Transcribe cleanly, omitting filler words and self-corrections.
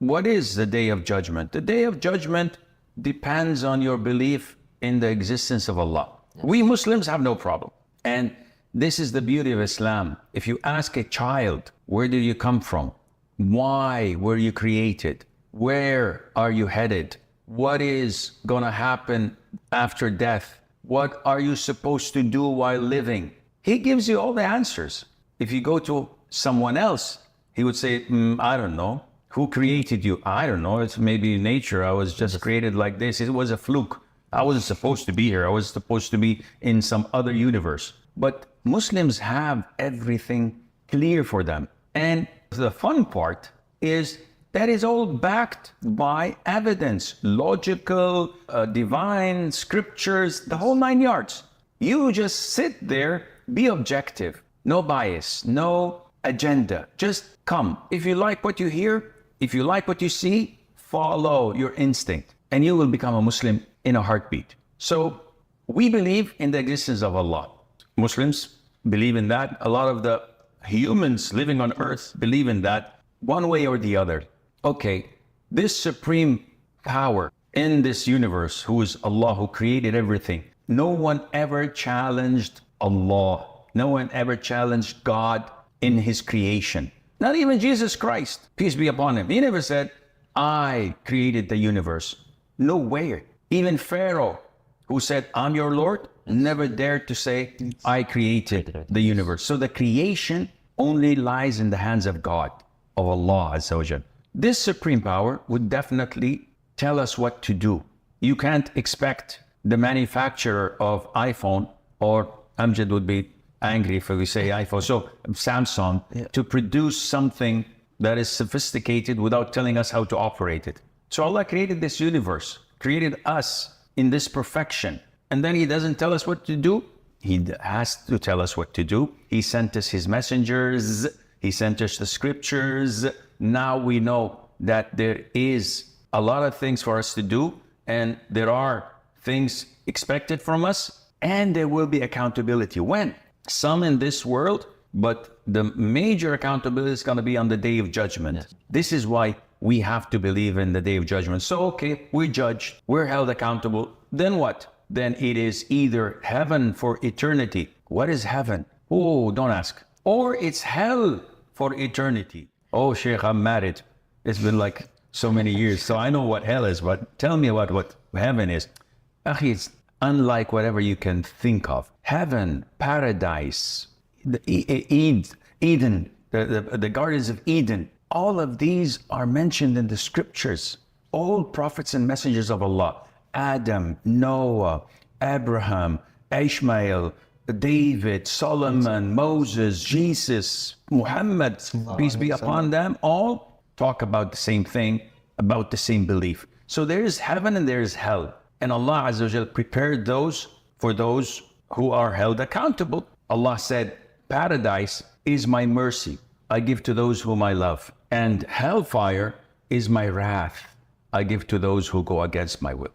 what is the Day of Judgment? The Day of Judgment depends on your belief in the existence of Allah. We Muslims have no problem. And this is the beauty of Islam. If you ask a child, where do you come from? Why were you created? Where are you headed? What is going to happen after death? What are you supposed to do while living? He gives you all the answers. If you go to someone else, he would say, I don't know. Who created you? I don't know. It's maybe nature. I was just created like this. It was a fluke. I wasn't supposed to be here. I was supposed to be in some other universe. But Muslims have everything clear for them. And the fun part is that is all backed by evidence, logical, divine, scriptures, the whole 9 yards. You just sit there, be objective, no bias, no agenda. Just come. If you like what you hear, if you like what you see, follow your instinct and you will become a Muslim in a heartbeat. So we believe in the existence of Allah. Muslims believe in that. A lot of the humans living on earth believe in that one way or the other. Okay, this supreme power in this universe, who is Allah, who created everything, no one ever challenged Allah. No one ever challenged God in his creation. Not even Jesus Christ, peace be upon him. He never said, I created the universe. No way. Even Pharaoh, who said, I'm your Lord, never dared to say, I created the universe. So the creation only lies in the hands of God, of Allah Azza wa Jal. This supreme power would definitely tell us what to do. You can't expect the manufacturer of iPhone, or Amjad would be angry if we say iPhone, so Samsung, to produce something that is sophisticated without telling us how to operate it. So Allah created this universe, created us in this perfection, and then He doesn't tell us what to do. He has to tell us what to do. He sent us His messengers, He sent us the scriptures. Now we know that there is a lot of things for us to do, and there are things expected from us, and there will be accountability. When? Some in this world, but the major accountability is going to be on the Day of Judgment. Yes. This is why we have to believe in the Day of Judgment. So, okay, we're judged, we're held accountable. Then what? Then it is either heaven for eternity. What is heaven? Oh, don't ask. Or it's hell for eternity. Oh, Sheikh, I'm married. It's been like so many years, so I know what hell is, but tell me what heaven is. Akhi, it's unlike whatever you can think of. Heaven, paradise, Eden, the gardens of Eden, all of these are mentioned in the scriptures. All prophets and messengers of Allah, Adam, Noah, Abraham, Ishmael, David, Solomon, Moses, Jesus, Muhammad, peace be upon them, all talk about the same thing, about the same belief. So there is heaven and there is hell. And Allah Azza wa Jal prepared those for those who are held accountable. Allah said, paradise is my mercy. I give to those whom I love. And hellfire is my wrath. I give to those who go against my will.